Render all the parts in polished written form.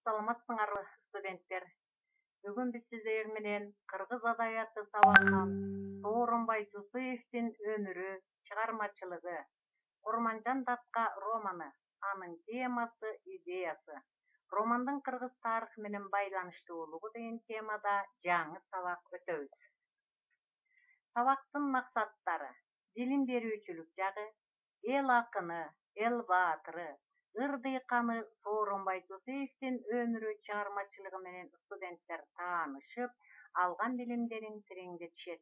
Саламатсыңарбы студенттер? Бүгүн биз сиздер менен кыргыз адабияты сабагынан Сооронбай Жусуевдин өмүрү, чыгармачылыгы, Курманжан датка романы, анын темасы, идеясы, романдын кыргыз тарыхы менен байланыштуулугу деген темада жаңы сабак өтөбүз. Сабактын максаттары: билим берүүчүлүк жагы, эл акыны, эл баатыры, ыр дыйканы Сооронбай Жусуевдин өмүрү, чыгармачылыгы менен студенттер таанышып, алган билимдерин тереңдетишет.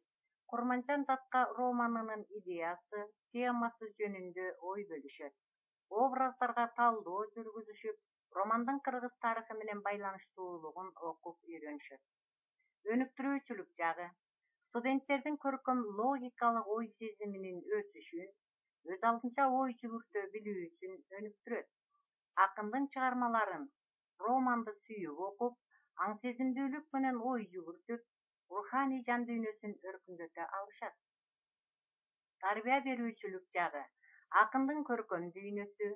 Курманжан датка романынын идеясы, темасы жөнүндө ой бөлүшөт. Образдарга талдоо жүргүзүшүп, романдын кыргыз тарыхы менен байланыштуулугун окуп үйрөнүшөт. Өнүктүрүүчүлүк жагы: студенттердин көркөм логикалык ой сезиминин өсүшүн, өз алдынча ой жүгүртө билүүсүн өнүктүрөт. Акындын чыгармаларын, романды сүйүп окуп, аң сезимдүүлүк менен ой жүгүртүп, руханий жан дүйнөсүн өркүндөтө алышат. Тарбия берүүчүлүк жагы: акындын көркөм дүйнөсү,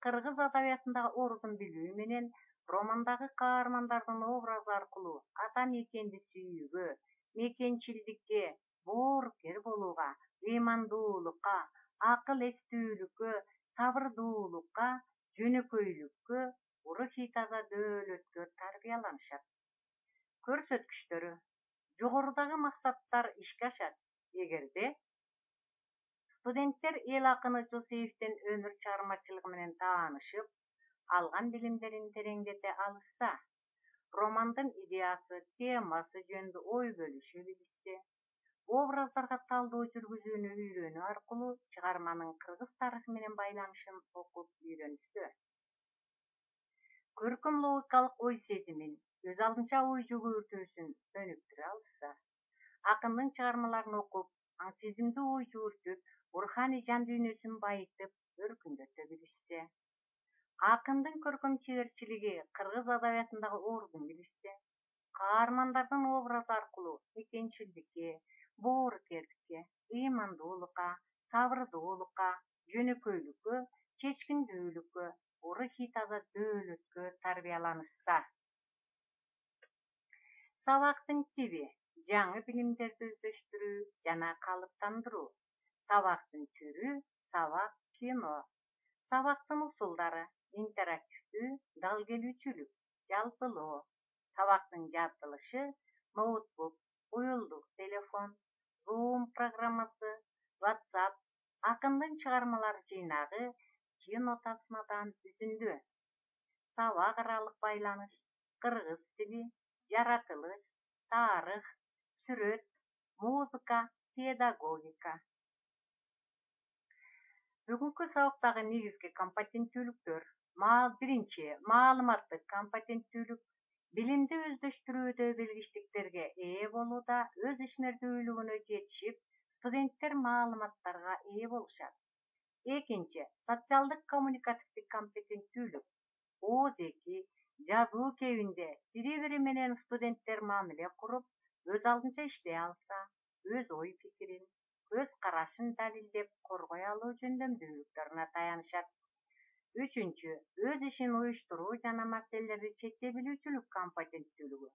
кыргыз адабиятындагы ордун билүү менен романдагы каармандардын образы аркылуу ата мекенди сүйүүгө, мекенчилдикке, боорукер болууга, ыймандуулукка, акыл эстүүлүккө, сабырдуулукка, жөнөкөйлүккө, урухий таза дөөлөткө тарбияланышат. Көрсөткүчтөрү: жогорудагы максаттар ишке ашат эгерде студенттер эл акыны Жусуевдин өмүр, чыгармачылыгы менен таанышып, алган билимдерин тереңдете алышса, романдын идеясы, темасы жөнүндө ой бөлүшө билишсе, образдарга талдоо жүргүзүүнү үйрөнүү аркылуу чыгарманын кыргыз тарыхы менен байланышын окуп үйрөнүшсө, көркөм логикалык ой сезимин, өз алдынча ой жүгүртүүсүн өнүктүрө алышса, акындын чыгармаларын окуп, аң сезимдүү ой жүгүртүп, руханий жан дүйнөсүн байытып, өркүндөтө билишсе, акындын көркөм чеберчилиги, кыргыз адабиятындагы ордун билишсе, каармандардын образы аркылуу мекенчилдикке, боорукерликке, ыймандуулукка, сабырдуулукка, жөнөкөйлүккө, чечкиндүүлүккө, урухий таза дөөлөткө тарбияланышса. Сабактын тиби: жаңы билимдерди өздөштүрүү жана калыптандыруу. Сабактын түрү: сабак кино. Сабактын усулдары: интерактивдүү, дал келүүчүлүк, жалпылоо. Сабактын жабдылышы: ноутбук, уюлдук телефон, Zoom программасы, WhatsApp, акындын чыгармалар жыйнагы, кинотасмадан үзүндү. Сабак аралык байланыш: кыргыз тили, жаратылыш, тарых, сүрөт, музыка, педагогика. Бүгүнкү сабактагы негизги компетенттүүлүктөр: биринчи, маалыматтык компетенттүүлүк, билимди өздөштүрүүдө билгичтиктерге ээ болууда өз ишмердүүлүгүнө жетишип, студенттер маалыматтарга ээ болушат. Экинчи, социалдык коммуникативдик компетенттүүлүк, ооз эки, жазуу кебинде бири-бири менен студенттер мамиле куруп, өз алдынча иштей алса, өз ой пикирин, көз карашын далилдеп коргой алуу жөндөмдүүлүктөрүнө таянышат. Үчүнчү, өз ишин уюштуруу жана маселелерди чече билүүчүлүк компетенттүүлүгү.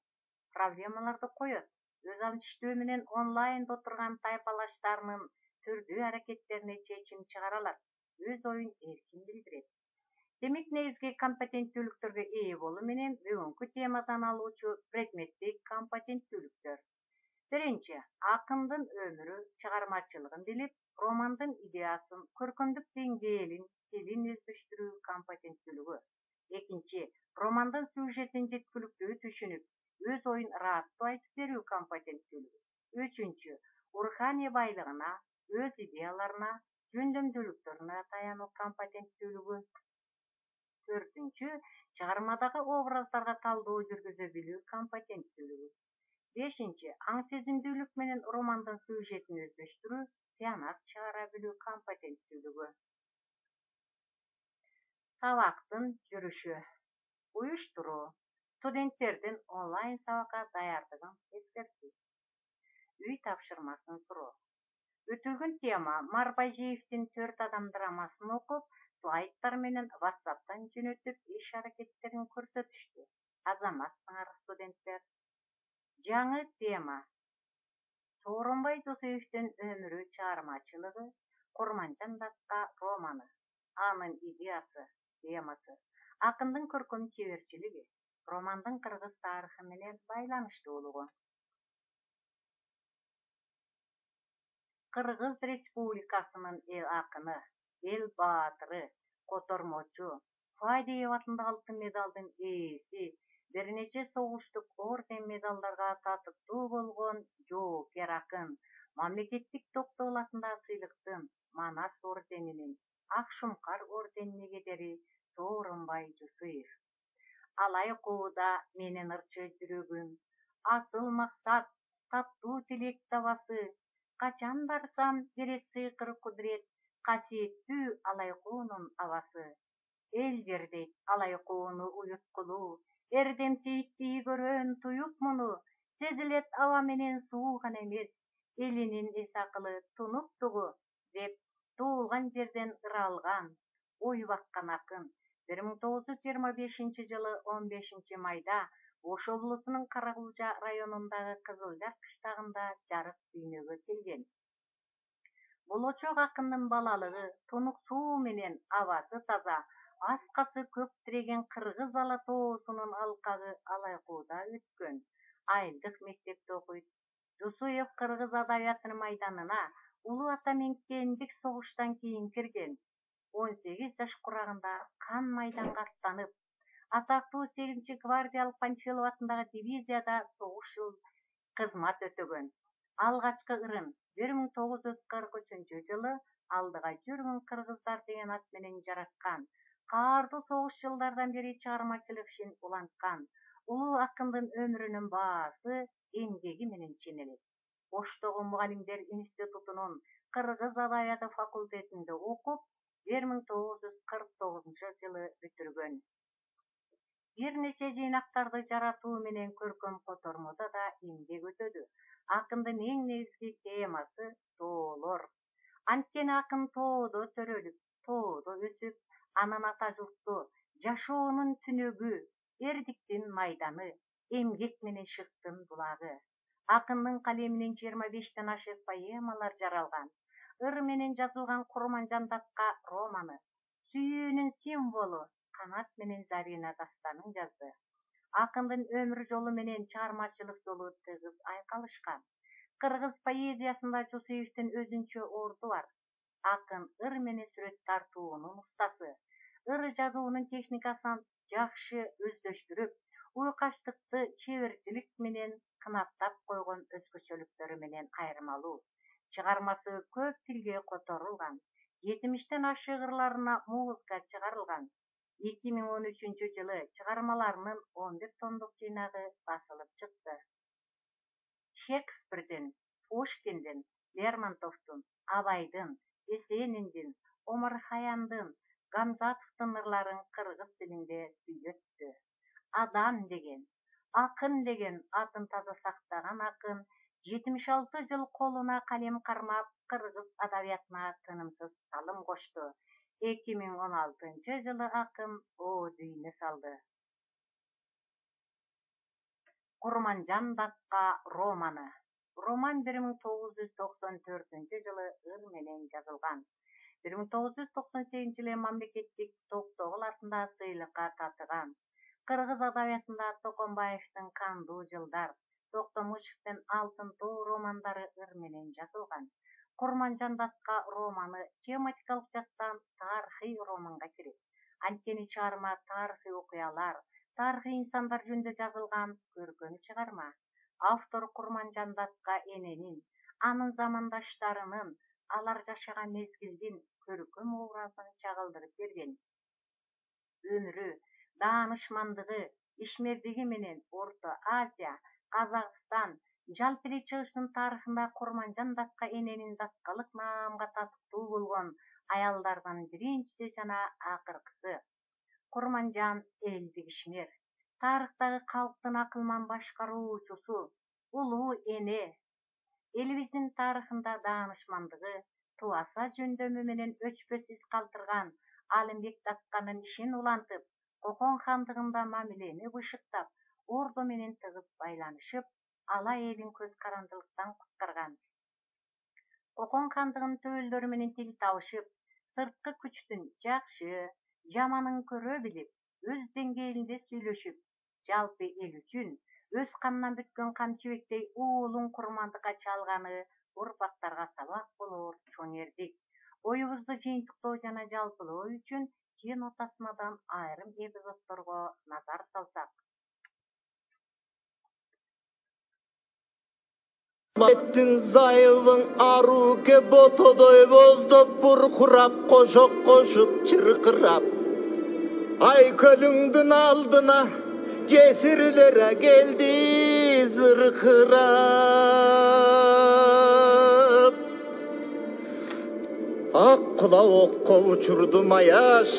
Проблемаларды коет, өз иштөө менен онлайнда отурган тайпалаштарынын түрдүү аракеттерине чечим чыгара алат, өз оюн эркин билдирет. Демек, негизги компетенттүүлүктөргө ээ болуу менен бүгүнкү темадан алуучу предметтик компетенттүүлүктөр. Биринчи, акындын өмүрү, чыгармачылыгын билип, романдын идеясын, көркөмдүк деңгээлин, тилин өздөштүрүү компетенттүүлүгү. Экинчи, романдын сюжетин жеткиликтүү түшүнүп, өз оюн ыраттуу айтып берүү компетенттүүлүгү. Үчүнчү, руханий байлыгына, өз идеяларына, жөндөмдүүлүктөрүнө таянуу компетенттүүлүгү. Төртүнчү, чыгармадагы образдарга талдоо жүргүзө билүү компетенттүүлүгү. Бешинчи, аң сезимдүүлүк менен романдын сюжетин өздөштүрүү, тыянак чыгара билүү компетенттүүлүгү. Сабактын жүрүшү. Уюштуруу. Студенттердин онлайн сабакка даярдыгын эскертүү. Үй тапшырмасын суроо. Өтүлгөн тема: Марбажиевдин 4 адам драмасын окуп, слайдтар менен WhatsApp'тан жөнөтүп, иш аракеттерин көрсөтүштү. Азаматсыңар студенттер. Жаңы тема. Сооронбай Жээнбековдун өмүрү чыгармачылыгы, Курманжан Датка романы, анын идеясы, темасы, акындын көркөм чеберчилиги, романдын кыргыз тарыхы менен байланыштуулугу. Кыргыз Республикасынын эл акыны, эл баатыры, котормочу, Фадеев атындагы алтын медалдын ээси, бир нече согуштук орден медалдарга татыктуу болгон жоокер акын, мамлекеттик токтогул атындагы сыйлыктын, Манас орденинин, Ак Шумкар орденине ээлери Сооронбай Жээнбеков. Алай окууда менин ырчы жүрөгүм, асыл максат, таттуу тилек табасы, качан барсам берет сыйкыр кудурет, касиеттүү алайкуунун абасы. Эл жердейт алайкууну уюткулуу, эрдем чейиттии көрөн туюп муну, сезилет аба менен суу гана эмес, элинин эс акылы тунуп тугу, деп туулган жерден ыралган, ой баккан акын 1925 жылы 15 майда Ош облусунун Каракулча районундагы Кызылжар кыштагында жарык дүйнөгө келген. Болочок акындын балалыгы тунук суу менен абасы таза, аскасы көк тиреген Кыргыз Ала тоосунун алкагы Алайкууда өткөн. Айылдык мектепте окуйт. Жусуев кыргыз адабиятынын майданына Улуу Ата Меңкендик согуштан кийин кирген. 18 жаш курагында кан майданга аттанып, атактуу 8-гвардиялык Панфилов атындагы дивизияда 9 жыл кызмат өтөгөн. Алгачкы ырын 1943 жылы Алдыга жүргөн кыргыздар деген ат менен жараткан. Каардуу согуш жылдардан бери чыгармачылык ишин уланткан. Улуу акындын өмүрүнүн баасы эмгеги менен ченелет. Оштогу Мугалимдер институтунун Кыргыз адабияты факультетинде окуп, 1949 жылы бүтүргөн. Бир нече жыйнактарды жаратуу менен көркөм котормодо да эмгек өтөдү. Акындын эң негизги темасы тоолор. Анткени акын тоодо төрөлүп, тоодо өсүп, анын ата журту, жашоонун түнөгү, эрдиктин майданы, эмгек менен шыктын булагы. Акындын калеминен 25тен ашык поэмалар жаралган. Ыр менен жазылган Курманжан Датка романы, сүйүүнүн символу Канат менен Зарина дастанын жазды. Акындын өмүр жолу менен чыгармачылык жолу тыгыз айкалышкан. Кыргыз поэзиясында Жусуевдин өзүнчө орду бар. Акын ыр менен сүрөт тартуунун устасы. Ыр жазуунун техникасын жакшы өздөштүрүп, уйкаштыкты чеберчилик менен кынаптап койгон өзгөчөлүктөрү менен айырмалуу. Чыгармасы көп тилге которулган. 70тен ашык ырларына музыка чыгарылган. 2013 жылы чыгармаларынын 11 томдук жыйнагы басылып чыкты. Шекспирдин, Пушкиндин, Лермонтовдун, Абайдын, Эсениндин, Омар Хаяндын, Гамзатовдун ырларын кыргыз тилинде сүйлөттү. Адам деген, акын деген атын таза сактаган акын 76 жыл колуна калем кармап, кыргыз адабиятына тынымсыз салым кошту. 2016 жылы акын о дүйнө салды. Курманжан Датка романы. Роман 1994 жылы ыр менен жазылган. 1998 жылы мамлекеттик токтогул атындагы сыйлыкка татыган. Кыргыз адабиятында Токомбаевдин Кандуу жылдар, Токтомушевдин Алтын тоо романдары ыр менен жазылган. Курманжан Датка романы тематикалык жактан тарыхый романга кирет. Анткени чыгарма тарыхый окуялар, тарыхый инсандар жөнүндө жазылган көркөм чыгарма. Автор Курманжан Датка эненин, анын замандаштарынын, алар жашаган мезгилдин көркөм образын чагылдырып берген. Өмүрү, даанышмандыгы, ишмердиги менен Орто Азия, Казакстан, жалпы эле чыгыштын тарыхында Курманжан Датка эненин даткалык наамга татыктуу болгон аялдардын биринчиси жана акыркысы. Курманжан элдик ишмер, тарыхтагы калктын акылман башкаруучусу, улуу эне. Элибиздин тарыхында даанышмандыгы, Туаса жөндөмү менен өчпөс из калтырган Алымбек Датканын ишин улантып, Кокон хандыгында мамилени бышыктап, ordo menen tыгыз байланышып, ала элин көз карандылыктан куткарган. Kokon хандыгынын төбөлдөрү менен тил табышып, сырткы күчтүн жакшы, жаманын көрө билип, өз деңгээлинде сүйлөшүп, жалпы эл үчүн өз канынан бүткөн камчыбектей уулун курмандыкка чалганы урпактарга сабак болоор чоң эрдик. Оюбузду жыйынтыктоо жана жалпылоо үчүн кино тасмадан айрым эпизоддорго назар салсак. Ettin zayıvın aruke botodoy bozdop burkurap koşok koşup çırkırap. Ay kölüngdün aldına cesirlere geldi zırkırap. Akkula okko uçurdu mayaş,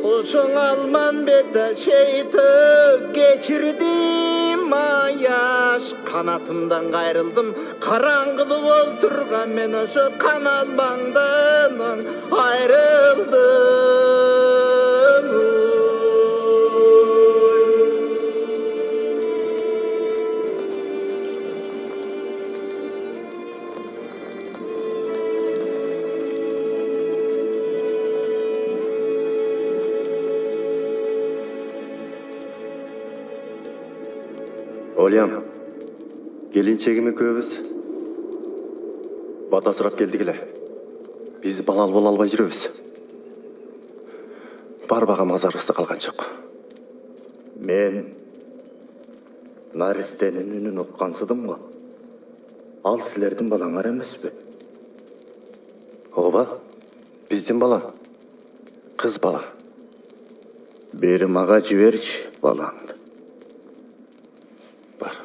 Oşun alman bete şeytö geçirdim mayaş. Kanatımdan gayrıldım, karangılıp oturgan men oşo kanalbangdan ayrıldım. Olyam, gelinçegimi көбүз. Бата сурап келдик эле. Биз балал боло албай жүрөбүз. Барбага мазарыбызда калган жок. Men Наристенин үнүн уккансыдым го. Ал силердин балаңар эмеспи? Ооба, биздин бала. Кыз бала. Бери мага жиберчи балаңды. Бар.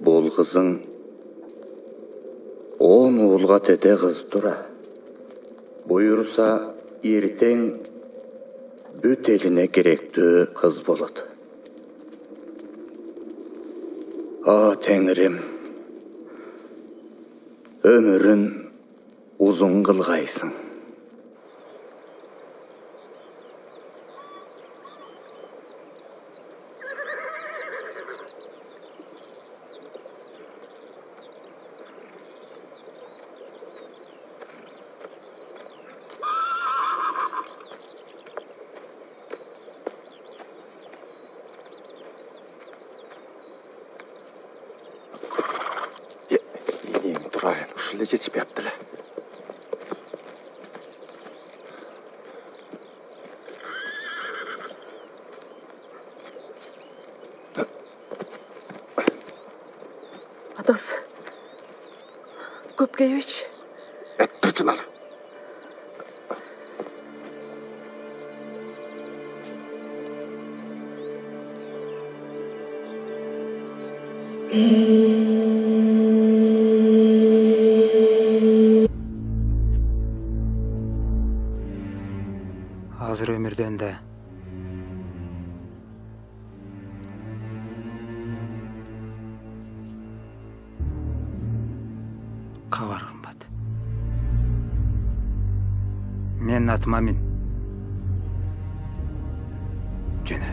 Бул кызың 10 уулга тете кыз тура. Буйруса эртең бүт элине керектүү кыз болот. А Теңирим, өмүрүн узун кылгайсың. Турайын, ушуле жетишпейапты эле. Атасы, көп кейбечи. Турчун аны. Азыр өмүрдөн да кабар кымбат. Мен атым Амин. Жөнө.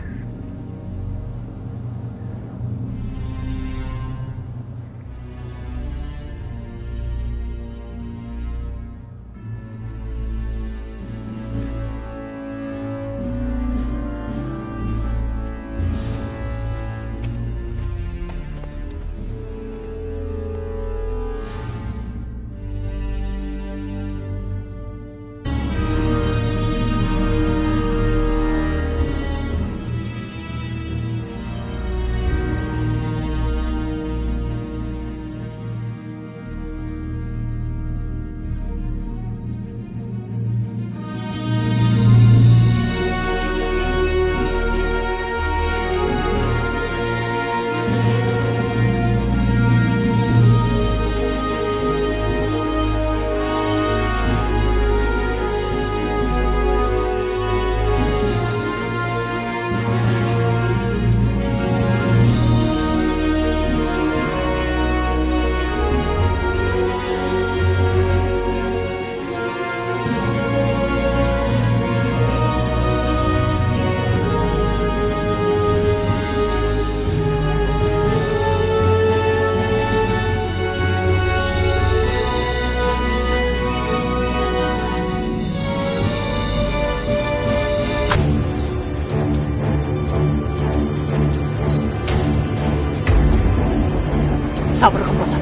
Sabır kılmalı.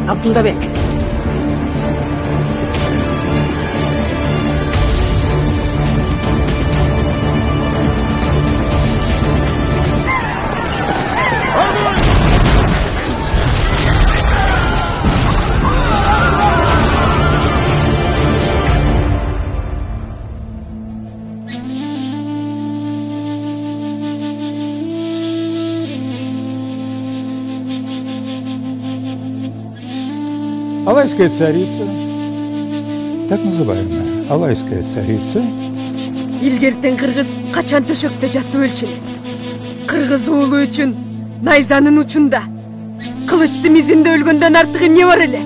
Abdülbek. Алайская царица, так называемая Алайская царица, İlgerten Kırgız kaçan töşökte jattı ölçün. Kırgız oğlu üçün nayzanın uçunda. Kılıçlı mizinde ölgönden artığı ne var ele?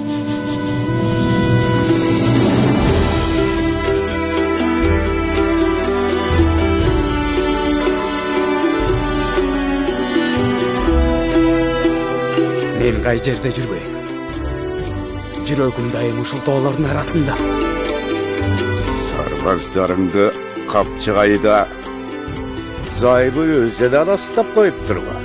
Men kay jerde жүрбөйм. Жүрөгүм дайым ушул тоолордун арасында. Сарбаздарыңды капчыгайда зайбы өзү да астап коюп турган.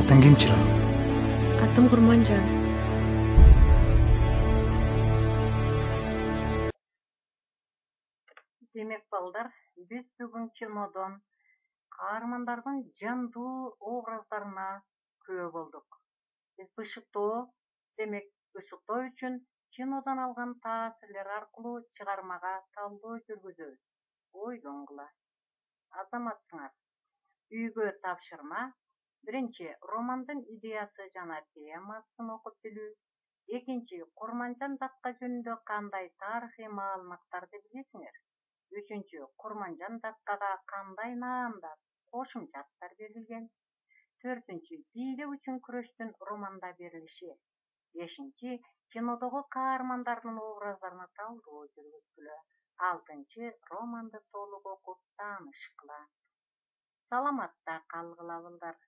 Атың ким, чырак? Атым Курманжан. Демек балдар, биз бүгүн кинодон каармандардын жандуу образдарына күбө болдук. Биз демек бышыктоо үчүн кинодон алган таасирлер аркылуу чыгармага талдоо жүргүзөбүз. Ойлонгула. Азаматыңар, үйгө тапшырма. Биринчи, романдын идеясы жана темасын окуп билүү. Экинчи, Курманжан датка жөнүндө кандай тарыхый маалыматтарды билесиңер? Үчүнчү, Курманжан датқага кандай наамдар, кошумчаттар берилген? Төртүнчү, бийлик үчүн күрөштүн романда берилиши. Бешинчи, кинодогу каармандардын образдарына талдоо жүргүзгүлө. Алтынчы, романды толук окуп таанышкыла. Саламатта калгыла балдар.